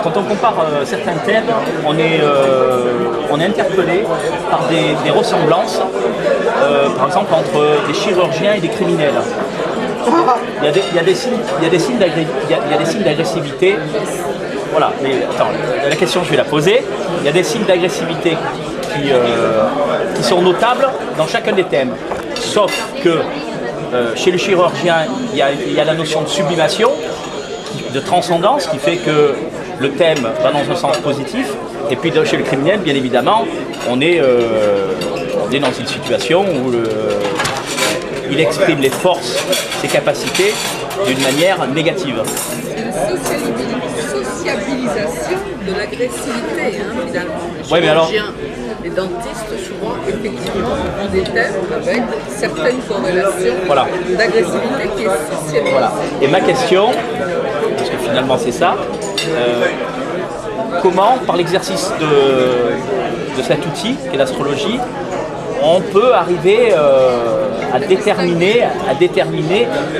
Quand on compare certains thèmes, on est interpellé par des ressemblances, par exemple entre des chirurgiens et des criminels. Il y a des signes d'agressivité. Voilà, mais attends, la question je vais la poser. Il y a des signes d'agressivité qui sont notables dans chacun des thèmes. Sauf que chez le chirurgien, il y a la notion de sublimation, de transcendance, qui fait que le thème va dans un sens positif. Et puis chez le criminel, bien évidemment, on est dans une situation où il exprime les forces, ses capacités, d'une manière négative. C'est une sociabilisation de l'agressivité, finalement. Oui, mais alors... Les dentistes, souvent, effectivement, ont des thèmes avec certaines corrélations d'agressivité qui est socialisée. Voilà. Et ma question, parce que finalement c'est ça, comment, par l'exercice de cet outil qu'est l'astrologie, on peut arriver à déterminer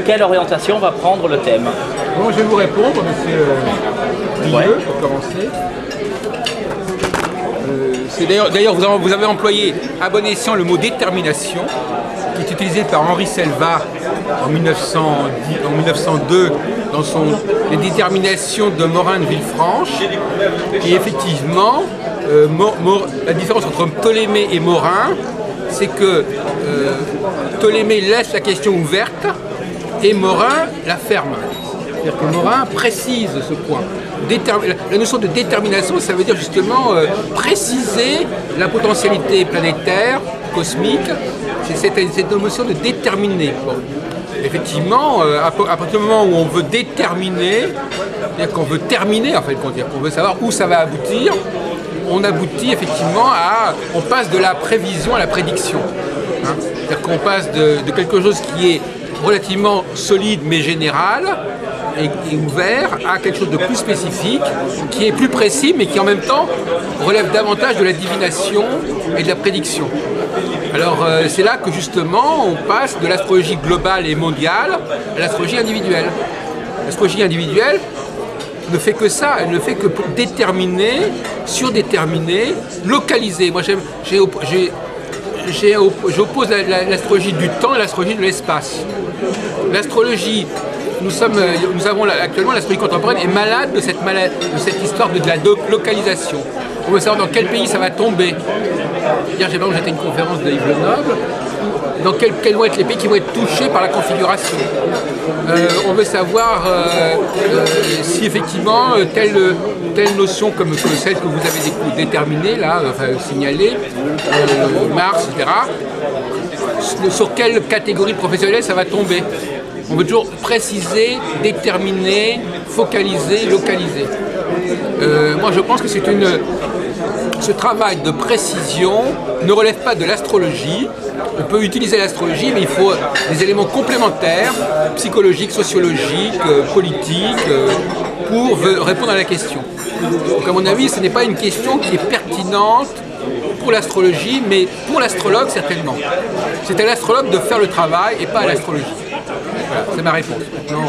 quelle orientation va prendre le thème? Bon, je vais vous répondre, monsieur Rieux, pour commencer. D'ailleurs, vous avez employé à bon escient le mot détermination, qui est utilisé par Henri Selvat en 1902 dans Les déterminations de Morin de Villefranche. Et effectivement, la différence entre Ptolémée et Morin, c'est que Ptolémée laisse la question ouverte et Morin la ferme. C'est-à-dire que Morin précise ce point. La notion de détermination, ça veut dire justement préciser la potentialité planétaire, cosmique. C'est cette notion de déterminer. Bon. Effectivement, à partir du moment où on veut déterminer, c'est-à-dire qu'on veut terminer, en fait, qu'on veut savoir où ça va aboutir, on aboutit effectivement on passe de la prévision à la prédiction. C'est-à-dire qu'on passe de quelque chose qui est relativement solide mais général et ouvert à quelque chose de plus spécifique, qui est plus précis mais qui en même temps relève davantage de la divination et de la prédiction. Alors c'est là que justement on passe de l'astrologie globale et mondiale à l'astrologie individuelle. L'astrologie individuelle ne fait que ça, elle ne fait que pour déterminer, surdéterminer, localiser. Moi j'oppose l'astrologie du temps et l'astrologie de l'espace. L'astrologie, nous avons actuellement l'astrologie contemporaine est malade de cette histoire de la localisation. On veut savoir dans quel pays ça va tomber. Hier j'étais à une conférence de Yves Lenoble, dans quels vont être les pays qui vont être touchés par la configuration. On veut savoir si effectivement telle notion comme celle que vous avez déterminée, là, signalée, Mars, etc., sur quelle catégorie professionnelle ça va tomber. On veut toujours préciser, déterminer, focaliser, localiser. Moi je pense que ce travail de précision ne relève pas de l'astrologie. On peut utiliser l'astrologie, mais il faut des éléments complémentaires, psychologiques, sociologiques, politiques, pour répondre à la question. Donc à mon avis, ce n'est pas une question qui est pertinente pour l'astrologie, mais pour l'astrologue certainement. C'est à l'astrologue de faire le travail et pas à l'astrologie. Voilà, c'est ma réponse. Maintenant,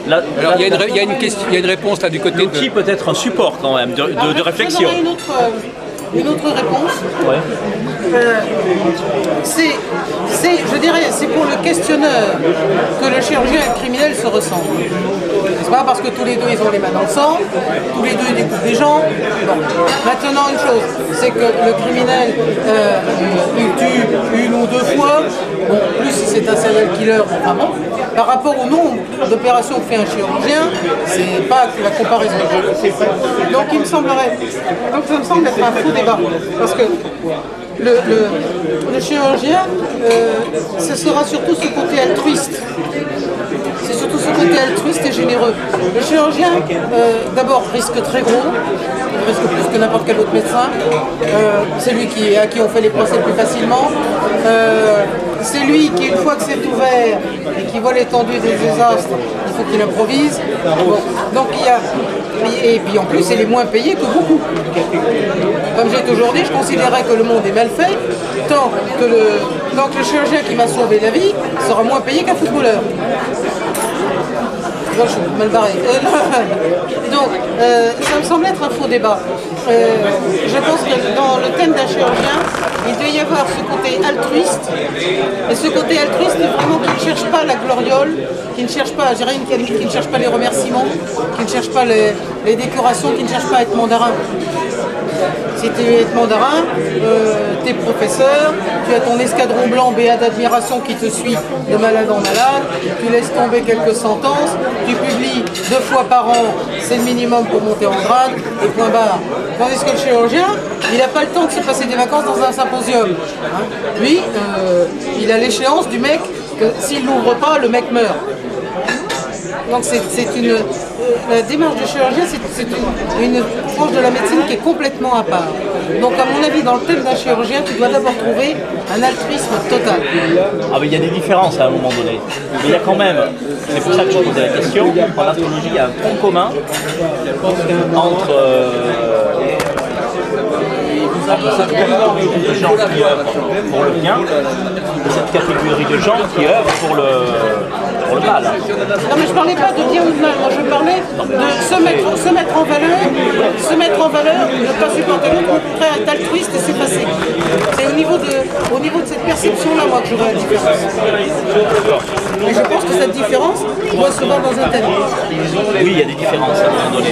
alors, il y a une réponse là du côté de... L'outil peut être un support quand même de réflexion. Une autre réponse. Ouais. Je dirais, c'est pour le questionneur que le chirurgien et le criminel se ressemblent. C'est pas parce que tous les deux ils ont les mains dans le sang, tous les deux ils découpent des gens. Bon. Maintenant une chose, c'est que le criminel il tue une ou deux fois, bon, plus si c'est un serial killer, enfin bon. Par rapport au nombre d'opérations que fait un chirurgien, c'est pas la comparaison. Donc il me semblerait, ça me semble être un faux débat, parce que le chirurgien, ce sera surtout ce côté altruiste. C'est surtout ce côté altruiste et généreux. Le chirurgien, d'abord, risque très gros, il risque plus que n'importe quel autre médecin. C'est lui à qui on fait les procès le plus facilement. C'est lui qui, une fois que c'est ouvert et qui voit l'étendue des désastres, il faut qu'il improvise. Bon. Donc et puis en plus, il est moins payé que beaucoup. Comme j'ai toujours dit, je considérais que le monde est mal fait, tant que le chirurgien qui m'a sauvé la vie sera moins payé qu'un footballeur. je suis mal barré. Donc, ça me semble être un faux débat. Je pense que dans le thème d'un chirurgien, il doit y avoir ce côté altruiste. Et ce côté altruiste, vraiment, qui ne cherche pas la gloriole, qui ne cherche pas, qui ne cherche pas les remerciements, qui ne cherche pas les décorations, qui ne cherche pas à être mandarin. Si tu veux être mandarin, tu es professeur, tu as ton escadron blanc béat d'admiration qui te suit de malade en malade, tu laisses tomber quelques sentences, tu publies 2 fois par an, c'est le minimum pour monter en grade, et point barre. Tandis que le chirurgien, il n'a pas le temps de se passer des vacances dans un symposium. Hein. Lui, il a l'échéance du mec que s'il n'ouvre pas, le mec meurt. Donc la démarche du chirurgien, c'est une branche de la médecine qui est complètement à part. Donc à mon avis, dans le thème d'un chirurgien, tu dois d'abord trouver un altruisme total. Ah mais il y a des différences à un moment donné. Mais il y a quand même, c'est pour ça que je posais la question, en astrologie, il y a un point commun entre cette catégorie de gens qui œuvrent pour le bien et cette catégorie de gens qui œuvrent pour le mal. Non mais je parlais pas de bien ou de mal, moi je parlais de se mettre en valeur, ne pas supporter l'autre, au contraire être altruiste et s'effacer. C'est au niveau de cette perception-là, moi, que je vois la différence. Et je pense que cette différence doit se voir dans un thème. Oui, il y a des différences à un moment donné.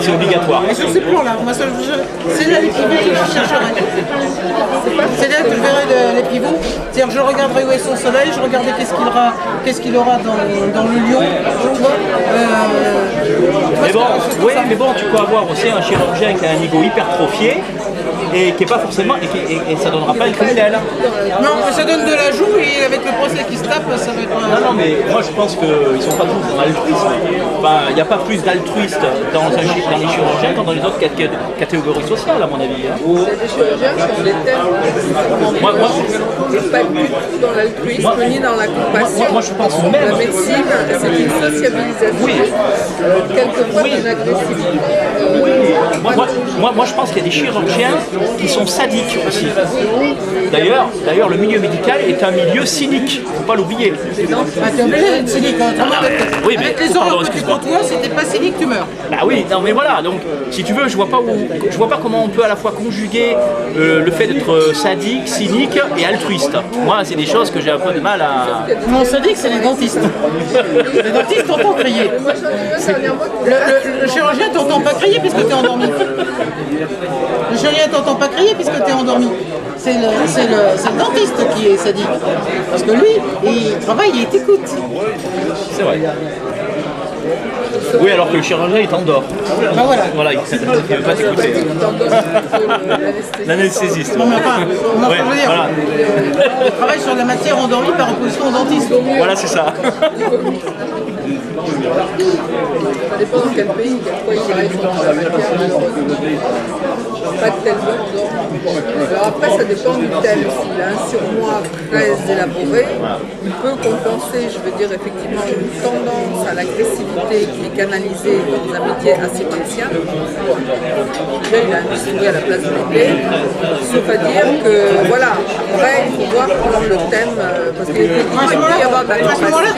C'est obligatoire. Et sur ces plans-là, moi, c'est là les pivots que je chercherais. C'est là que je verrai les pivots. C'est-à-dire que je regarderai où est son soleil, je regarderai qu'est-ce qu'il aura dans le lion. Mais bon, tu peux avoir aussi un chirurgien qui a un ego hypertrophié et qui est pas forcément et ça donnera pas un criminel. Non, mais ça donne de la joue et avec le procès qui se tape, ça va être un... Non, mais moi je pense qu'ils sont pas tous altruistes. Enfin, il n'y a pas plus d'altruistes dans les chirurgiens que dans les autres catégories sociales, à mon avis. Hein. Il y a des chirurgiens qui ont des thèmes Moi, pas du tout dans l'altruisme ni dans la compassion. Moi, je pense même. La médecine, c'est une sociabilisation, quelquefois d'une agressivité. Moi, je pense qu'il y a des chirurgiens qui sont sadiques aussi. D'ailleurs, le milieu médical est un milieu cynique, il ne faut pas l'oublier. t'es obligé d'être cynique, hein. Oui, mais avec les horreurs que tu côtoies, si t'es pas cynique, tu meurs. Bah oui, non mais voilà, donc si tu veux, je vois pas comment on peut à la fois conjuguer le fait d'être sadique, cynique et altruiste. Moi, c'est des choses que j'ai un peu de mal à... Non, sadique, c'est les dentistes. Les dentistes t'entendent crier. Le chirurgien t'entend pas crier puisque t'es endormi. Le chirurgien t'entend pas crier puisque t'es endormi. C'est le dentiste qui est sadique. Parce que lui, il travaille et il t'écoute. C'est vrai. Oui, alors que le chirurgien, il t'endort. Ben voilà. Il ne veut pas t'écouter. L'anesthésiste. Non, mais enfin, Ouais, je veux dire, voilà. il travaille sur la matière endormie par opposition au dentiste. Voilà, c'est ça. Ça dépend dans quel pays, quelquefois il travaille sur la matière malheureusement. Pas tellement endormi. Alors après, ça dépend du thème. S'il a un surmoi très élaboré, il peut compenser, je veux dire, effectivement, une tendance à l'agressivité qui est canalisée dans un métier assez martien. Déjà, il a un bistouri à la place de l'épée. Sauf à dire que, voilà, après, il faut voir comment le thème, parce qu'il peut y avoir de la À ce moment-là,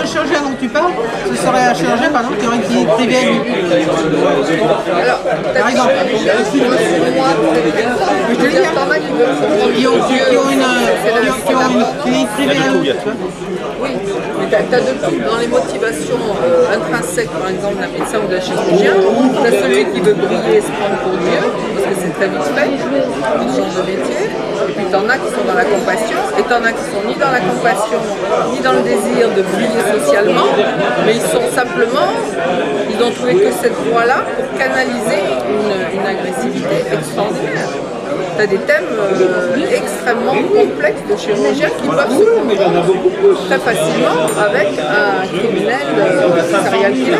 le chirurgien dont tu parles, ce serait un chirurgien, par exemple, qui aurait une clinique privée. Alors, Par exemple. Je veux dire, pas mal qui veulent comprendre Qui ont une clinique privée. Oui, mais tu as de tout. Dans les motivations intrinsèques, par exemple, d'un médecin ou d'un chirurgien, tu as celui qui veut briller et se prendre pour Dieu, parce que c'est très vite fait, il change de métier. Et puis tu en as qui sont dans la compassion, et tu en as qui sont ni dans la compassion, ni dans le désir de briller socialement, mais ils sont simplement, ils n'ont trouvé que cette voie-là pour canaliser une agressivité extraordinaire. Tu as des thèmes extrêmement complexes de chirurgiens qui peuvent se confondre très facilement avec un criminel serial killer.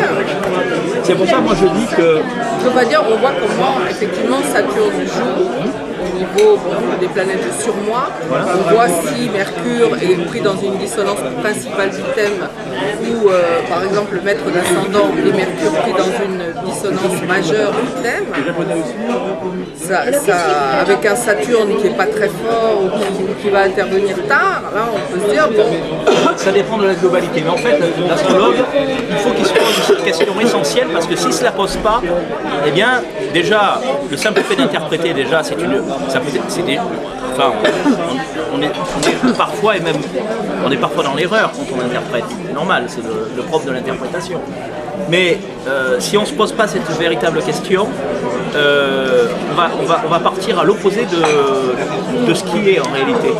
C'est pour ça que moi je dis que... On va dire, on voit comment effectivement Saturne joue au niveau des planètes de surmoi. On voit si Mercure est pris dans une dissonance principale du thème ou par exemple le maître d'ascendant et Mercure pris dans une dissonance majeure du thème. Avec un Saturne qui n'est pas très fort ou qui va intervenir tard, là on peut se dire bon. Ça dépend de la globalité. Mais en fait, l'astrologue, il faut qu'il se pose cette question essentielle parce que s'il ne se la pose pas, eh bien, déjà, le simple fait d'interpréter, déjà, c'est une. Enfin, on est parfois, et même, on est parfois dans l'erreur quand on interprète. C'est normal, c'est le propre de l'interprétation. Mais si on ne se pose pas cette véritable question, on va partir à l'opposé de ce qui est en réalité.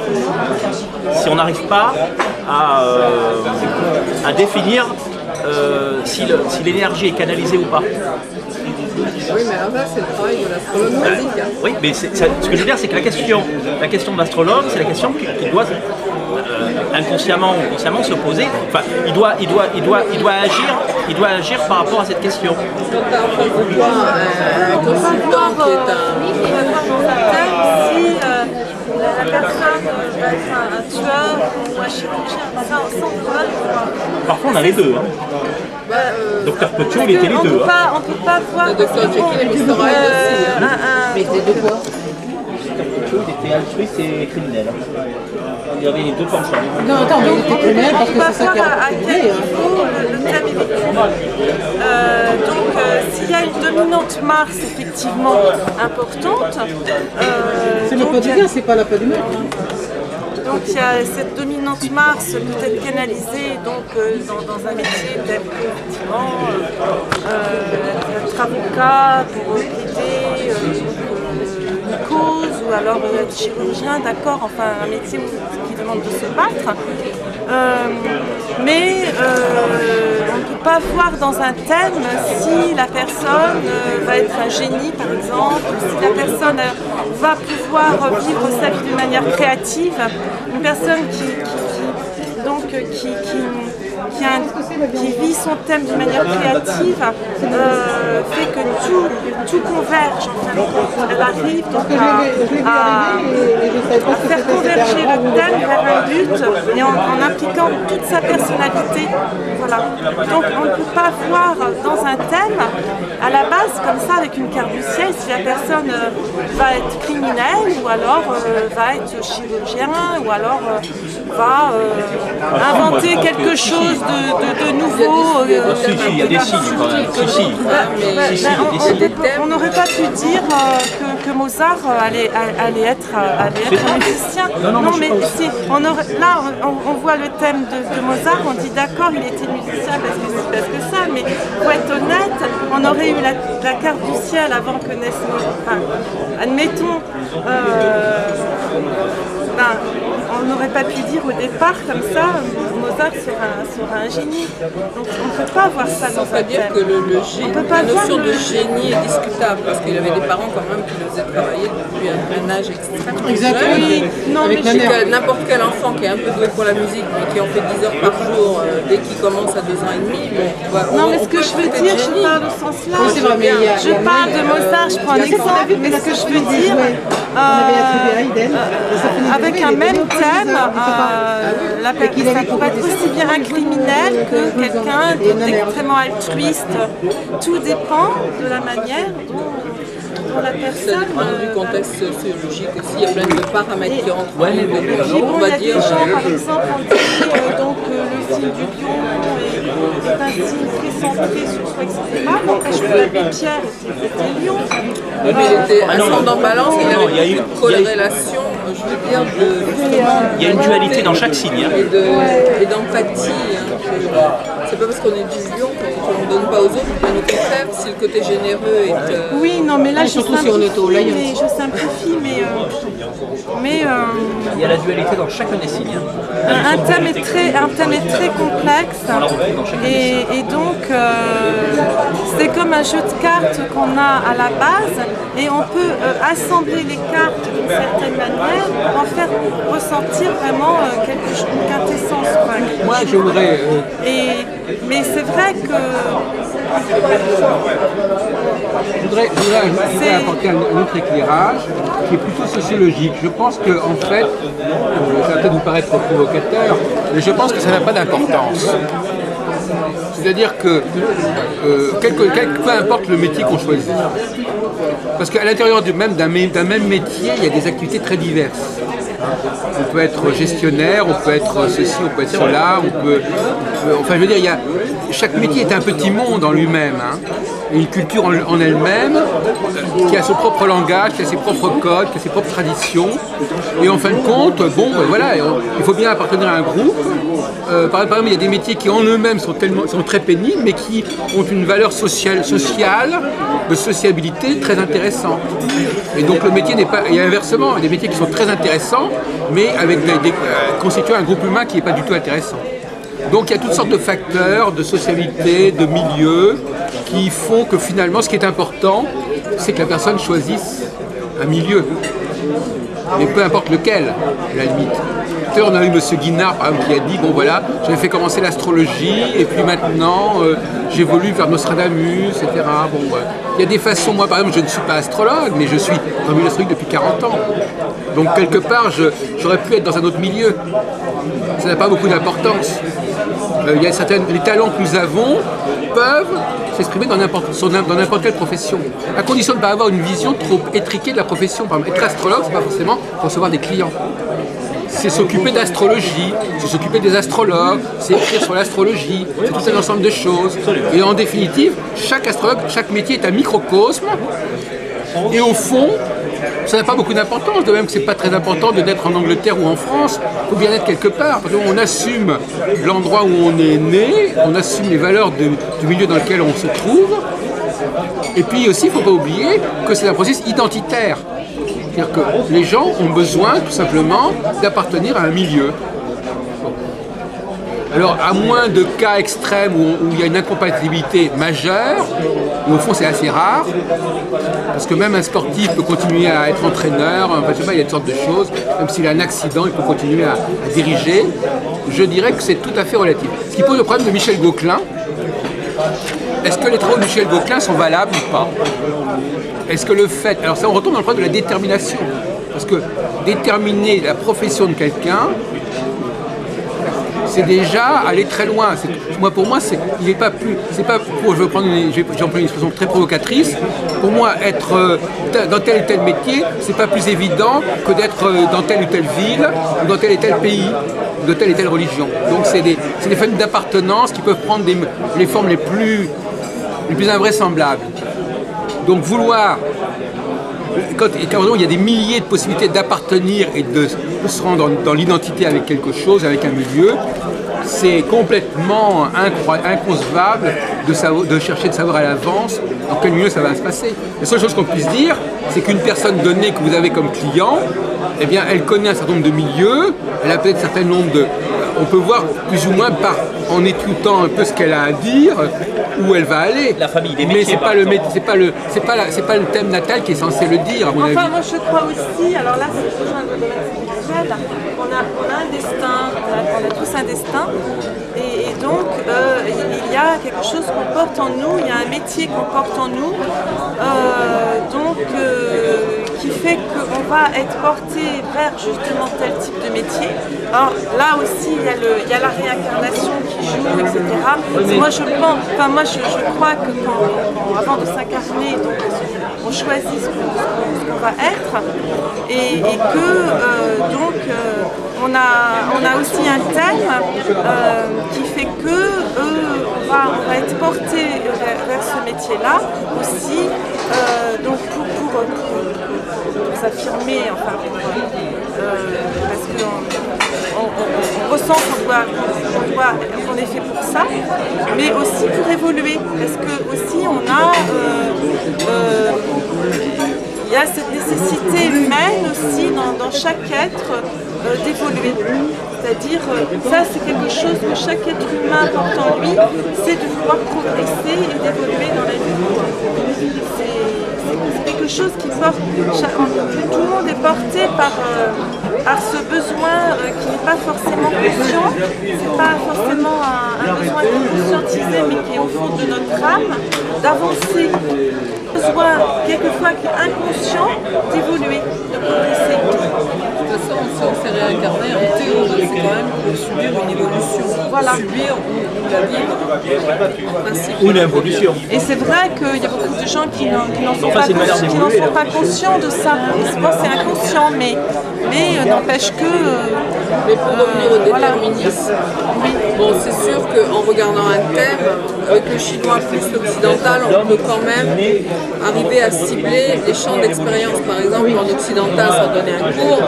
Si on n'arrive pas à définir si l'énergie est canalisée ou pas. Oui, mais alors là, c'est le travail de l'astrologue basique. Hein. Oui, mais ce que je veux dire, c'est que la question de l'astrologue, c'est la question qui doit inconsciemment ou consciemment se poser. Enfin, il doit agir par rapport à cette question. Quand tu as en face de toi un consultant qui est si la personne va être un tueur ou un chirurgien, ça ensemble, on va le voir. Parfois, on a les deux. Hein. Docteur Petiot, il était les deux. On ne peut pas voir. le docteur Jekyll et Mr. Hyde aussi. Hein. Mais c'est de quoi? Il était altruiste et criminel. Il y avait les deux comme ça. Non, attends, mais il était criminel parce que c'est ça qui a à quel niveau le thème est vécu. S'il y a une dominante Mars effectivement importante, c'est le quotidien, c'est pas la paix du monde. donc il y a cette dominante Mars peut-être canalisée donc, dans un métier tel que effectivement être avocat pour plaider une cause ou alors être chirurgien, d'accord, enfin un métier qui demande de se battre. Mais on ne peut pas voir dans un thème si la personne va être un génie par exemple, si la personne va pouvoir vivre sa vie d'une manière créative, une personne qui vit son thème d'une manière créative fait que tout converge en fin de compte. Elle arrive donc à faire converger le thème vers un but et en impliquant toute sa personnalité. Voilà. Donc on ne peut pas voir dans un thème à la base comme ça avec une carte du ciel si la personne va être criminelle ou alors va être chirurgien ou alors va inventer quelque chose de nouveau. Il y a des signes quand même. On n'aurait pas pu dire que Mozart allait être un musicien. Non, mais si, là on voit le thème de Mozart, on dit d'accord, il était musicien parce que ça, mais pour être honnête, on aurait eu la carte du ciel avant que naisse Mozart. Enfin, admettons, on n'aurait pas pu dire au départ comme ça, Mozart sera un génie. Donc on ne peut pas voir ça dans un thème. Dire que la notion de génie est discutable parce qu'il avait des parents quand même qui le faisaient travailler depuis un âge extrêmement Exactement. jeune. Oui. Non, mais N'importe quel enfant qui est un peu doué pour la musique mais qui en fait 10 heures par jour dès qu'il commence à 2 ans et demi, non, mais ce que je veux dire, je parle au sens là. Oui, c'est vrai, mais je parle de Mozart, je prends un exemple, mais ce que je veux dire, avec un même thème, ça pourrait être aussi bien un criminel que quelqu'un d'extrêmement altruiste. Tout dépend de la manière dont la personne... Ça dépend du contexte sociologique aussi, il y a plein de paramètres qui entrent en ligne. Et puis bon, il y a des gens, par exemple, on dit donc le signe du lion est un signe très centré sur soi, etc. Après, je peux l'appeler Pierre, c'était lion. Mais il était ascendant balance, il y avait une corrélation, je veux dire, Il y a une dualité dans chaque signe. et d'empathie. C'est pas parce qu'on est du lion qu'on ne donne pas aux autres, mais au contraire, si le côté généreux est... Oui, non, mais là, je surtout si on est au lion. simplifie, mais Il y a la dualité dans chacun des signes. un thème est très complexe et donc c'est comme un jeu de cartes qu'on a à la base et on peut assembler les cartes d'une certaine manière pour en faire ressentir vraiment une quintessence. Moi, je voudrais... Mais c'est vrai que Je voudrais apporter un autre éclairage qui est plutôt sociologique. Je pense que, en fait, ça va peut-être vous paraître provocateur, mais je pense que ça n'a pas d'importance. C'est-à-dire que peu importe le métier qu'on choisit, parce qu'à l'intérieur d'un même métier, il y a des activités très diverses. On peut être gestionnaire, on peut être ceci, on peut être cela, enfin je veux dire, chaque métier est un petit monde en lui-même, hein. Une culture en elle-même, qui a son propre langage, qui a ses propres codes, qui a ses propres traditions. Et en fin de compte, voilà, il faut bien appartenir à un groupe. Par exemple, il y a des métiers qui en eux-mêmes sont très pénibles, mais qui ont une valeur sociale, de sociabilité très intéressante. Et donc le métier n'est pas... Et inversement, il y a des métiers qui sont très intéressants, mais avec constituant un groupe humain qui n'est pas du tout intéressant. Donc il y a toutes sortes de facteurs, de sociabilité, de milieu, qui font que finalement ce qui est important, c'est que la personne choisisse un milieu. Mais peu importe lequel, à la limite. Tout à l'heure, on a eu M. Guinard, par exemple, qui a dit, bon voilà, j'avais fait commencer l'astrologie, et puis maintenant, j'évolue vers Nostradamus, etc. Bon, il y a des façons, moi par exemple, je ne suis pas astrologue, mais je suis dans le milieu astrologique depuis 40 ans. Donc quelque part, j'aurais pu être dans un autre milieu. Ça n'a pas beaucoup d'importance. Les talents que nous avons peuvent s'exprimer dans n'importe quelle profession, à condition de ne pas avoir une vision trop étriquée de la profession. Par exemple, être astrologue, c'est pas forcément recevoir des clients. C'est s'occuper d'astrologie, c'est s'occuper des astrologues, c'est écrire sur l'astrologie, c'est tout un ensemble de choses. Et en définitive, chaque astrologue, chaque métier est un microcosme. Et au fond, ça n'a pas beaucoup d'importance, de même que c'est pas très important de naître en Angleterre ou en France, il faut bien être quelque part, parce qu'on assume l'endroit où on est né, on assume les valeurs du milieu dans lequel on se trouve, et puis aussi il ne faut pas oublier que c'est un processus identitaire, c'est-à-dire que les gens ont besoin tout simplement d'appartenir à un milieu. Alors, à moins de cas extrêmes où il y a une incompatibilité majeure, mais au fond c'est assez rare, parce que même un sportif peut continuer à être entraîneur, enfin, je sais pas, il y a toutes sortes de choses, même s'il a un accident, il peut continuer à diriger. Je dirais que c'est tout à fait relatif. Ce qui pose le problème de Michel Gauquelin, est-ce que les travaux de Michel Gauquelin sont valables ou pas? Est-ce que le fait... Alors ça, on retombe dans le problème de la détermination, parce que déterminer la profession de quelqu'un, c'est déjà aller très loin. Pour moi, il n'est pas plus. C'est pas pour. J'emploie une expression très provocatrice. Pour moi, être dans tel ou tel métier, c'est pas plus évident que d'être dans telle ou telle ville, ou dans tel et tel pays, ou de telle et telle religion. Donc, c'est des phénomènes d'appartenance qui peuvent prendre les formes les plus invraisemblables. Donc, vouloir. Quand il y a des milliers de possibilités d'appartenir et de se rendre dans l'identité avec quelque chose, avec un milieu, c'est complètement inconcevable de chercher de savoir à l'avance dans quel milieu ça va se passer. La seule chose qu'on puisse dire, c'est qu'une personne donnée que vous avez comme client, eh bien, elle connaît un certain nombre de milieux, elle a peut-être un certain nombre de... On peut voir plus ou moins en écoutant un peu ce qu'elle a à dire, où elle va aller. La famille, des mais métiers, c'est pas le thème natal qui est censé le dire, à mon avis. Enfin, moi je crois aussi, alors là c'est toujours un domaine spirituel, on a un destin, on a tous un destin, et donc il y a quelque chose qu'on porte en nous, il y a un métier qu'on porte en nous, qui fait qu'on va être porté vers justement tel type de métier. Alors là aussi il y a la réincarnation qui joue, etc. Moi je crois que avant de s'incarner, donc on choisit ce qu'on va être, et que on a aussi un thème qui fait que on va être porté vers ce métier-là aussi, donc pour s'affirmer, enfin parce qu'on ressent qu'on est fait pour ça, mais aussi pour évoluer, parce que aussi on a il y a cette nécessité humaine aussi dans chaque être d'évoluer. C'est-à-dire, ça c'est quelque chose que chaque être humain porte en lui, c'est de vouloir progresser et d'évoluer dans la vie. C'est quelque chose qui porte, tout le monde est porté par ce besoin qui n'est pas forcément conscient, c'est pas forcément un besoin conscientisé mais qui est au fond de notre âme, d'avancer. Besoin quelquefois qui est inconscient d'évoluer, de progresser. De toute façon, si on s'est réincarné, en théorie, c'est quand même pour subir une évolution. Voilà. Subir ou la vivre, en principe. Une évolution. Et c'est vrai qu'il y a beaucoup de gens qui n'en sont, Enfin, c'est une manière d'évoluer, pas conscients de ça. Souvent c'est inconscient, mais n'empêche que... Mais pour revenir au voilà. déterminisme, bon, c'est sûr qu'en regardant un thème, avec le chinois plus l'occidental, on peut quand même arriver à cibler les champs d'expérience. Par exemple, en occidental, sans donner un cours,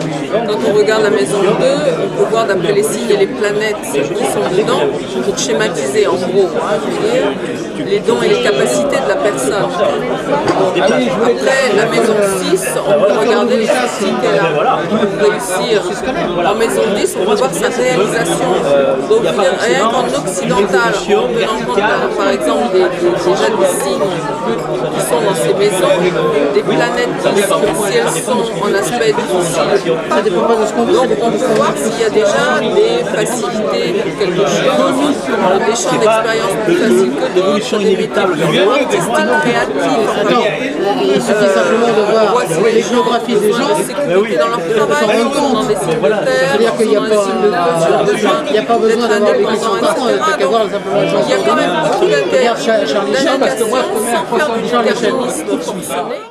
quand on regarde la maison 2, on peut voir d'après les signes et les planètes qui sont dedans, pour schématiser en gros, je veux dire, les dons et les capacités de la personne. Après, la maison 6, on peut regarder les outils qu'elle a pour réussir. En maison 10, on peut voir sa réalisation. Donc, rien qu'en occidental, en tenant compte, par exemple, déjà des signes qui sont dans ces maisons, des planètes qui sont, si elles sont en aspect difficile, Ça dépend pas de ce qu'on veut. donc on peut voir s'il y a déjà des facilités pour quelque chose, des champs d'expérience plus faciles que d'autres, des métiers plus artistiques, créatifs. Il suffit simplement de voir les biographies des gens. Sécurité dans leur travail, dans des signes de terre, C'est-à-dire qu'il n'y a dans des signes de il n'y a pas besoin d'avoir vécu 100 ans, t'as qu'à voir simplement les gens. Il y a quand même beaucoup Regarde Charlie Chaplin, parce que moi je connais un sans faire du Charlie Chaplin. déterminisme forcené.